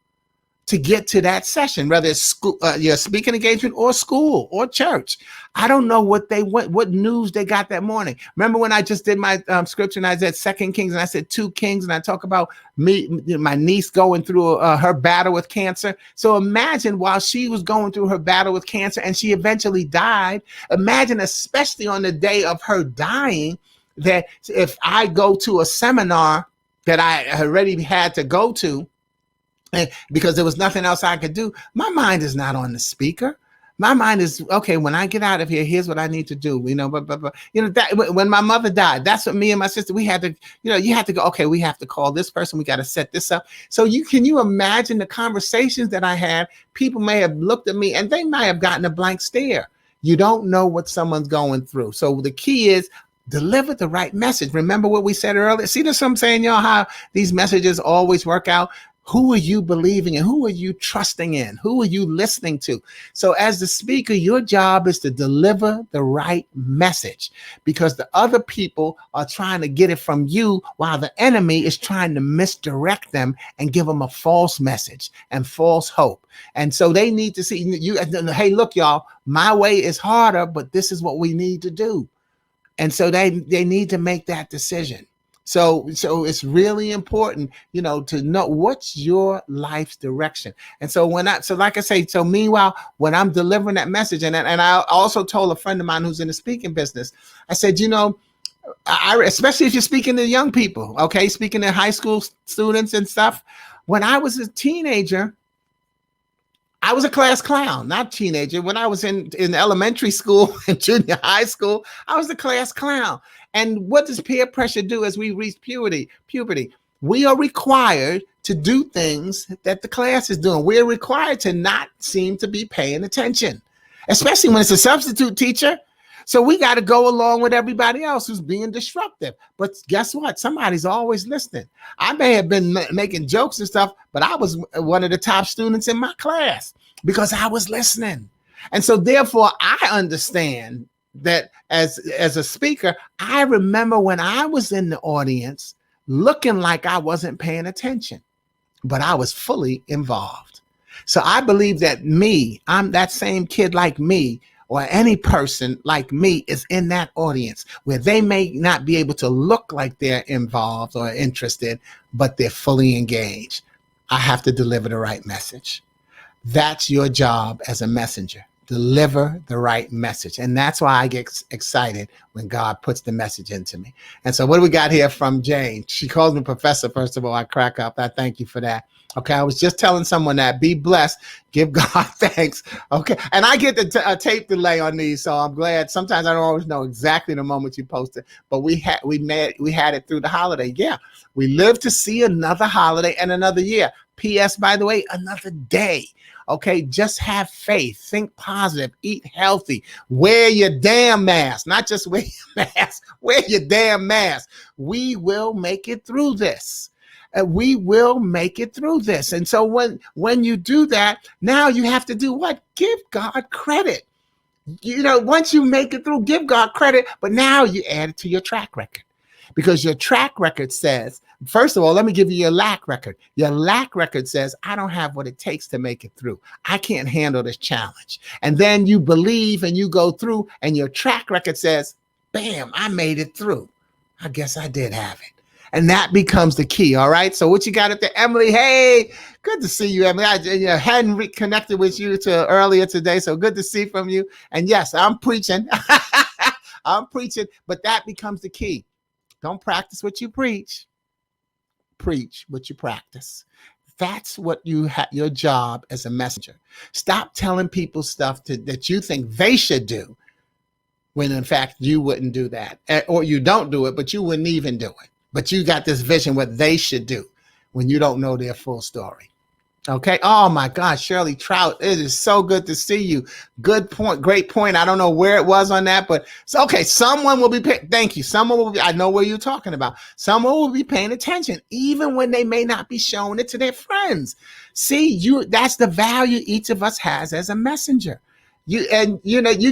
to get to that session, whether it's school, your speaking engagement, or school or church. I don't know what news they got that morning. Remember when I just did my scripture and I said 2 Kings and I said 2 kings and I talk about my niece going through her battle with cancer. So imagine while she was going through her battle with cancer and she eventually died, imagine especially on the day of her dying, that if I go to a seminar that I already had to go to, because there was nothing else I could do, my mind is not on the speaker. My mind is, okay, when I get out of here, here's what I need to do. That when my mother died, that's what me and my sister, we had to, you have to go, okay, we have to call this person. We got to set this up. So can you imagine the conversations that I had? People may have looked at me and they might have gotten a blank stare. You don't know what someone's going through. So the key is deliver the right message. Remember what we said earlier? See, this what I'm saying, y'all, how these messages always work out. Who are you believing in? Who are you trusting in? Who are you listening to? So as the speaker, your job is to deliver the right message, because the other people are trying to get it from you while the enemy is trying to misdirect them and give them a false message and false hope. And so they need to see you. Hey, look, y'all, my way is harder, but this is what we need to do. And so they need to make that decision. So it's really important, to know what's your life's direction. And so like I say, so meanwhile, when I'm delivering that message, and I also told a friend of mine who's in the speaking business, I said, especially if you're speaking to young people, okay, speaking to high school students and stuff. When I was a teenager, I was a class clown, not teenager. When I was in elementary school and junior high school, I was a class clown. And what does peer pressure do as we reach puberty? We are required to do things that the class is doing. We're required to not seem to be paying attention, especially when it's a substitute teacher. So we got to go along with everybody else who's being disruptive. But guess what? Somebody's always listening. I may have been making jokes and stuff, but I was one of the top students in my class because I was listening. And so therefore, I understand that as a speaker, I remember when I was in the audience looking like I wasn't paying attention, but I was fully involved. So I believe that I'm that same kid like me, or any person like me is in that audience where they may not be able to look like they're involved or interested, but they're fully engaged. I have to deliver the right message. That's your job as a messenger. Deliver the right message. And that's why I get excited when God puts the message into me. And so what do we got here from Jane? She calls me professor, first of all. I crack up. I thank you for that. Okay, I was just telling someone that. Be blessed, give God thanks. Okay, and I get the tape delay on these, so I'm glad. Sometimes I don't always know exactly the moment you post it, but we had it through the holiday. Yeah, we live to see another holiday and another year. P.S. By the way, another day. Okay, just have faith, think positive, eat healthy, wear your damn mask, not just wear your mask, wear your damn mask. We will make it through this. We will make it through this. And so when you do that, now you have to do what? Give God credit. Once you make it through, give God credit, but now you add it to your track record. Because your track record says, first of all, let me give you your lack record. Your lack record says, I don't have what it takes to make it through. I can't handle this challenge. And then you believe and you go through, and your track record says, bam, I made it through. I guess I did have it. And that becomes the key. All right. So what you got up there, Emily? Hey, good to see you, Emily. I hadn't reconnected with you earlier today. So good to see from you. And yes, I'm preaching. I'm preaching, but that becomes the key. Don't practice what you preach. Preach what you practice. That's what your job as a messenger. Stop telling people stuff that you think they should do, when in fact you wouldn't do that, or you don't do it, but you wouldn't even do it. But you got this vision what they should do when you don't know their full story. Okay. Oh my gosh, Shirley Trout, it is so good to see you. Good point. Great point. I don't know where it was on that, but so, okay. Someone will be thank you. Someone will be, I know where you're talking about. Someone will be paying attention, even when they may not be showing it to their friends. See, that's the value each of us has as a messenger. You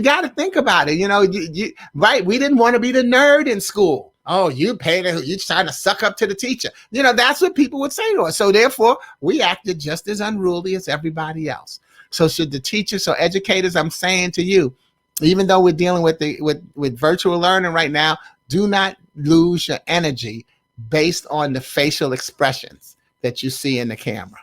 got to think about it. Right. We didn't want to be the nerd in school. Oh, you trying to suck up to the teacher. That's what people would say to us. So therefore, we acted just as unruly as everybody else. So should the teachers or educators, I'm saying to you, even though we're dealing with virtual learning right now, do not lose your energy based on the facial expressions that you see in the camera.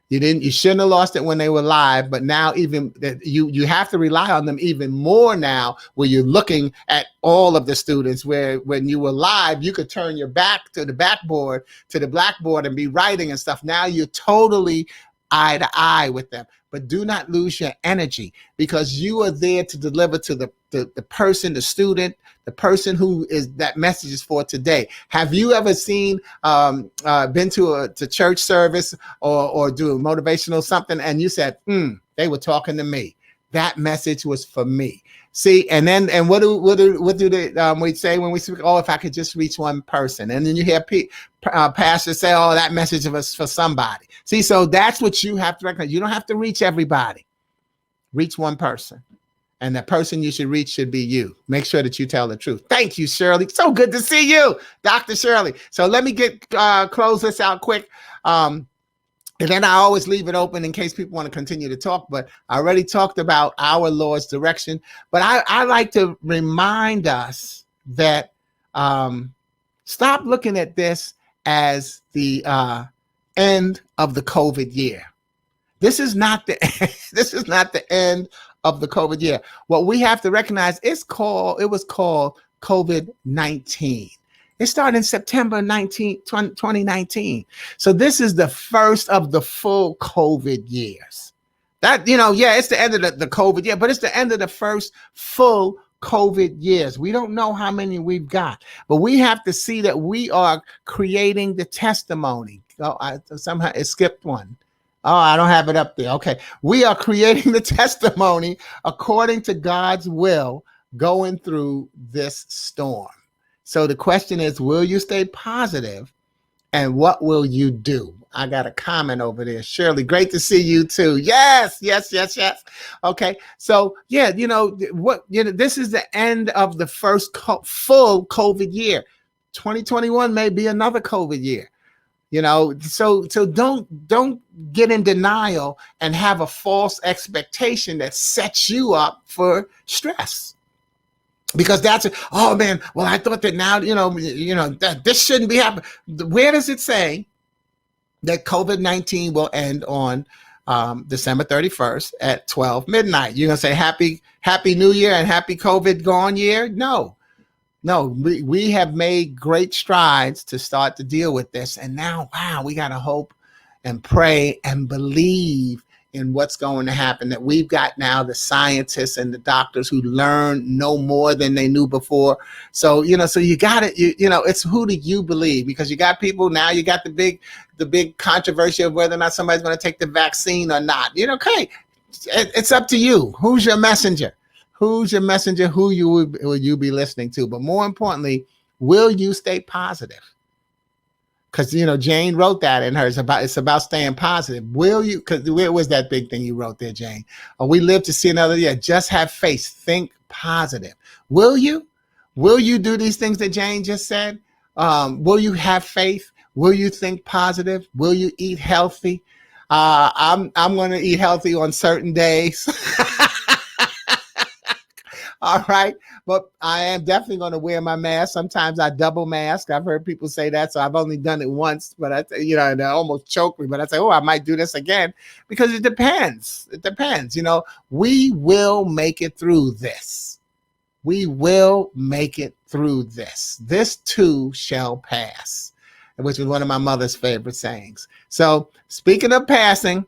You shouldn't have lost it when they were live, but now even you have to rely on them even more now, where you're looking at all of the students, where when you were live, you could turn your back to the blackboard and be writing and stuff. Now you're totally eye to eye with them. But do not lose your energy, because you are there to deliver to the person, the student, the person who is that message is for today. Have you ever been to a church service or do a motivational something, and you said, they were talking to me. That message was for me. See, and what do we say when we speak? Oh, if I could just reach one person. And then you hear pastors say, oh, that message was for somebody. See, so that's what you have to recognize. You don't have to reach everybody. Reach one person. And the person you should reach should be you. Make sure that you tell the truth. Thank you, Shirley. So good to see you, Dr. Shirley. So let me close this out quick. And then I always leave it open in case people want to continue to talk. But I already talked about our Lord's direction. But I like to remind us that stop looking at this as the end of the COVID year. This is not the end of the COVID year. What we have to recognize it was called COVID-19. It started in September 2019. So this is the first of the full COVID years. It's the end of the COVID year, but it's the end of the first full COVID years. We don't know how many we've got, but we have to see that we are creating the testimony. Oh, somehow it skipped one. Oh, I don't have it up there. Okay. We are creating the testimony according to God's will going through this storm. So the question is, will you stay positive, and what will you do? I got a comment over there. Shirley, great to see you too. Yes. Okay. So yeah, this is the end of the first full COVID year. 2021 may be another COVID year. So don't get in denial and have a false expectation that sets you up for stress. Because oh man, well, I thought that now, that this shouldn't be happening. Where does it say that COVID-19 will end on December 31st at 12 midnight? You're going to say happy New Year and happy COVID gone year? No, we have made great strides to start to deal with this. And now, wow, we got to hope and pray and believe in what's going to happen. That we've got now the scientists and the doctors who know more than they knew before. So so you got it. It's who do you believe? Because you got people now. You got the big controversy of whether or not somebody's going to take the vaccine or not. Okay, it's up to you. Who's your messenger? Who's your messenger? Who will you be listening to? But more importantly, will you stay positive? Because Jane wrote that in her. It's about staying positive. Will you? Because where was that big thing you wrote there, Jane? We live to see another year. Just have faith. Think positive. Will you? Will you do these things that Jane just said? Will you have faith? Will you think positive? Will you eat healthy? I'm going to eat healthy on certain days. All right. But I am definitely going to wear my mask. Sometimes I double mask. I've heard people say that. So I've only done it once, but and it almost choked me. But I say, I might do this again because it depends. It depends. We will make it through this. We will make it through this. This too shall pass, which was one of my mother's favorite sayings. So speaking of passing,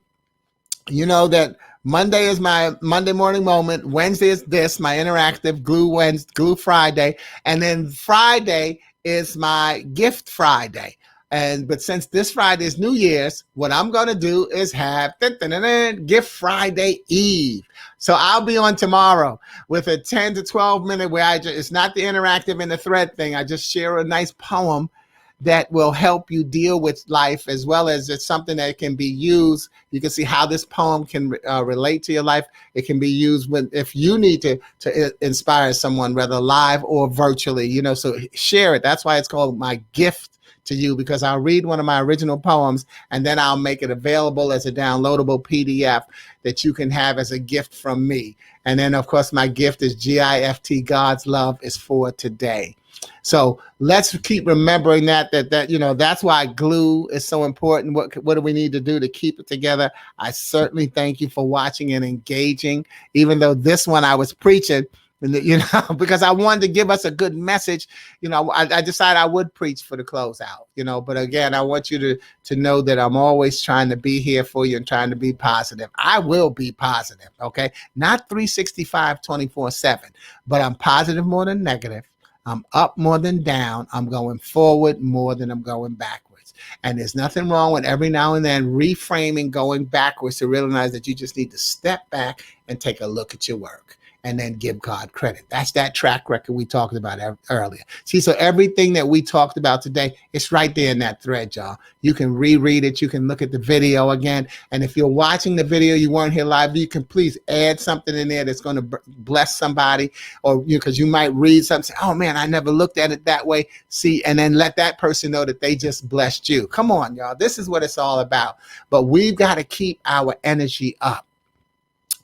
that Monday is my Monday morning moment. Wednesday is my interactive Glue Friday. And then Friday is my gift Friday. But since this Friday is New Year's, what I'm going to do is have Gift Friday Eve. So I'll be on tomorrow with a 10 to 12 minute where it's not the interactive and the thread thing. I just share a nice poem that will help you deal with life, as well as it's something that can be used. You can see how this poem can relate to your life. It can be used if you need to inspire someone, whether live or virtually, so share it. That's why it's called my gift to you, because I'll read one of my original poems and then I'll make it available as a downloadable PDF that you can have as a gift from me. And then of course my gift is GIFT, God's love is for today. So let's keep remembering that's why glue is so important. What do we need to do to keep it together? I certainly thank you for watching and engaging, even though this one I was preaching, because I wanted to give us a good message. I decided I would preach for the closeout, but again, I want you to know that I'm always trying to be here for you and trying to be positive. I will be positive. Okay. Not 365, 24/7, but I'm positive more than negative. I'm up more than down. I'm going forward more than I'm going backwards. And there's nothing wrong with every now and then reframing going backwards to realize that you just need to step back and take a look at your work and then give God credit. That's that track record we talked about earlier. See, so everything that we talked about today, it's right there in that thread, y'all. You can reread it. You can look at the video again. And if you're watching the video, you weren't here live, you can please add something in there that's going to bless somebody, or because you might read something, say, oh man, I never looked at it that way. See, and then let that person know that they just blessed you. Come on, y'all. This is what it's all about. But we've got to keep our energy up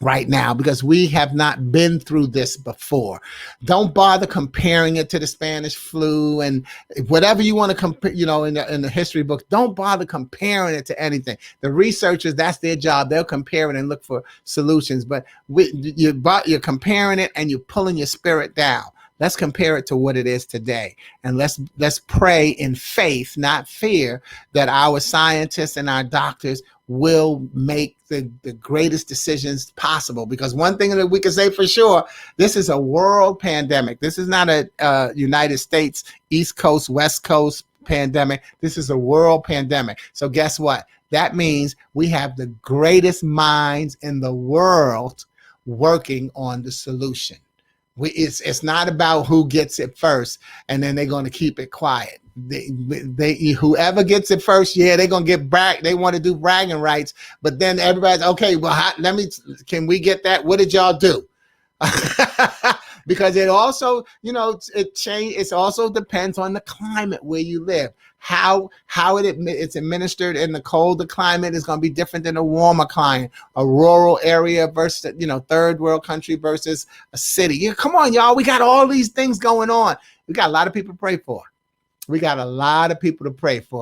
right now, because we have not been through this before. Don't bother comparing it to the Spanish flu and whatever you want to compare, in the history books. Don't bother comparing it to anything. The researchers, that's their job. They'll compare it and look for solutions. But you're comparing it and you're pulling your spirit down. Let's compare it to what it is today. And let's pray in faith, not fear, that our scientists and our doctors will make the greatest decisions possible. Because one thing that we can say for sure, this is a world pandemic. This is not a United States, East Coast, West Coast pandemic. This is a world pandemic. So guess what? That means we have the greatest minds in the world working on the solution. It's not about who gets it first and then they're going to keep it quiet. Whoever gets it first, they're going to get brag. They want to do bragging rights, but then everybody's okay. Well, can we get that? What did y'all do? Because it also, it also depends on the climate where you live. How it's administered in the colder climate is going to be different than a warmer climate. A rural area versus, third world country versus a city. Come on, y'all. We got all these things going on. We got a lot of people to pray for.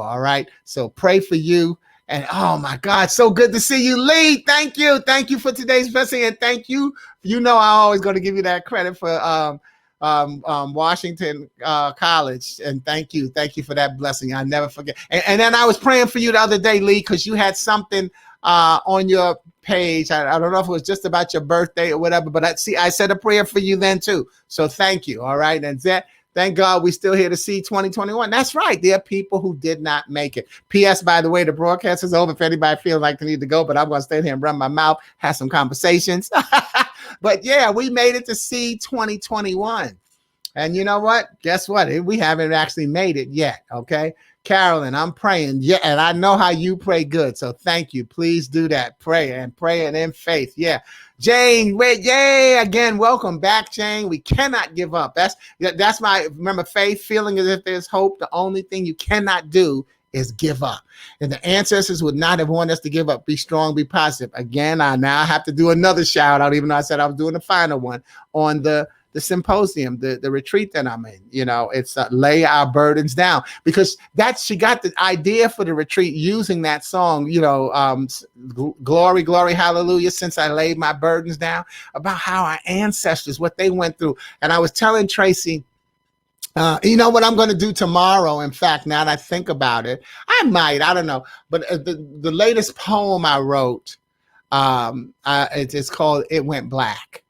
All right. So pray for you. And oh my God, so good to see you, Lee. Thank you for today's blessing, and thank you. I always going to give you that credit for Washington College. And thank you for that blessing. I never forget. And then I was praying for you the other day, Lee, because you had something on your page. I don't know if it was just about your birthday or whatever, but I said a prayer for you then too. So thank you. All right. And that, thank God we still here to see 2021. That's right. There are people who did not make it. P.S. By the way, the broadcast is over. If anybody feels like they need to go, but I'm going to stay here and run my mouth, have some conversations. But yeah, we made it to see 2021. And you know what? Guess what? We haven't actually made it yet. Okay. Carolyn, I'm praying. Yeah. And I know how you pray good. So thank you. Please do that. Pray and in faith. Yeah. Jane, wait, yay. Again, welcome back, Jane. We cannot give up. That's my, remember, faith, feeling as if there's hope. The only thing you cannot do is give up. And the ancestors would not have wanted us to give up. Be strong, be positive. Again, I now have to do another shout out, even though I said I was doing the final one on the symposium, the retreat that I'm in. You know, it's lay our burdens down, because she got the idea for the retreat using that song, you know, glory, glory, hallelujah, since I laid my burdens down, about how our ancestors, what they went through. And I was telling Tracy, you know what I'm going to do tomorrow? In fact, now that I think about it, I don't know. But the latest poem I wrote, it's called "It Went Black."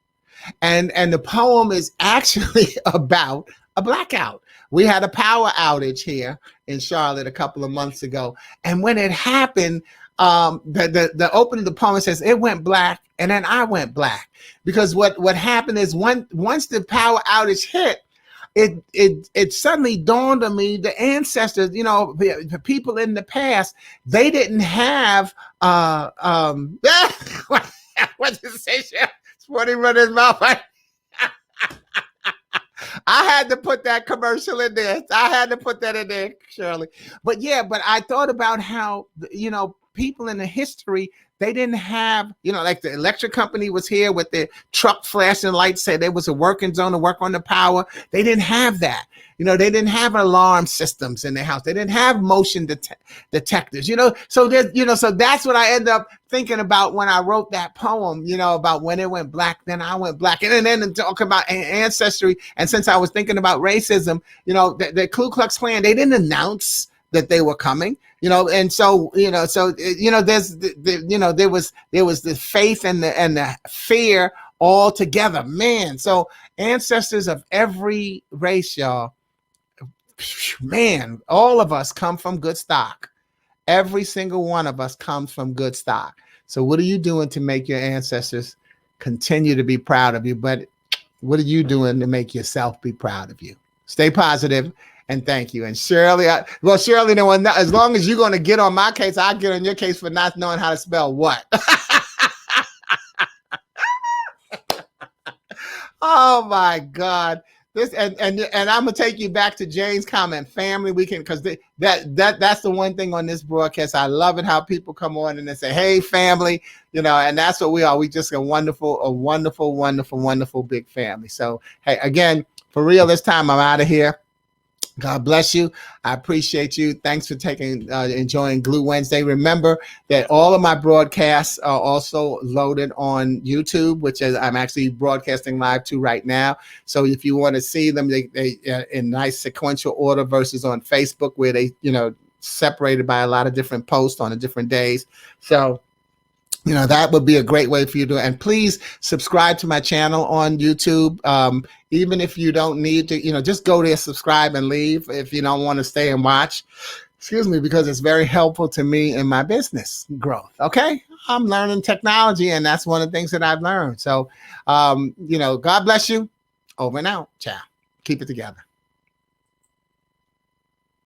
And the poem is actually about a blackout. We had a power outage here in Charlotte a couple of months ago. And when it happened, the opening of the poem says, "It went black, and then I went black." Because what happened is once the power outage hit, it suddenly dawned on me, the ancestors, you know, the people in the past, they didn't have what did you say, Chef? Sporty run his mouth. I had to put that commercial in there. I had to put that in there, Shirley. But yeah, but I thought about how, you know, people in the history, they didn't have, you know, like the electric company was here with the truck flashing lights, said there was a working zone to work on the power. They didn't have that. You know, they didn't have alarm systems in their house. They didn't have motion detectors, you know. So there's, you know, so that's what I end up thinking about when I wrote that poem, you know, about when it went black, then I went black. And then talk about ancestry. And since I was thinking about racism, you know, the Ku Klux Klan, they didn't announce that they were coming, you know, and so, you know, there's you know, there was the faith and the fear all together, man. So ancestors of every race, y'all, man, all of us come from good stock. Every single one of us comes from good stock. So what are you doing to make your ancestors continue to be proud of you? But what are you doing to make yourself be proud of you? Stay positive. And thank you. And Shirley, Shirley, no one, as long as you're going to get on my case, I'll get on your case for not knowing how to spell what. Oh my God. This and I'm gonna take you back to Jane's comment, family weekend, because that's the one thing on this broadcast. I love it how people come on and they say, "Hey, family," you know, and that's what we are. We just a wonderful, wonderful big family. So hey, again, for real, this time I'm out of here. God bless you. I appreciate you. Thanks for enjoying Glue Wednesday. Remember that all of my broadcasts are also loaded on YouTube, which is I'm actually broadcasting live to right now. So if you want to see them, they in nice sequential order versus on Facebook where they, you know, separated by a lot of different posts on the different days. So, you know, that would be a great way for you to, and please subscribe to my channel on YouTube. Even if you don't need to, you know, just go there, subscribe and leave if you don't want to stay and watch. Excuse me, because it's very helpful to me in my business growth. Okay. I'm learning technology and that's one of the things that I've learned. So, you know, God bless you. Over and out. Ciao. Keep it together.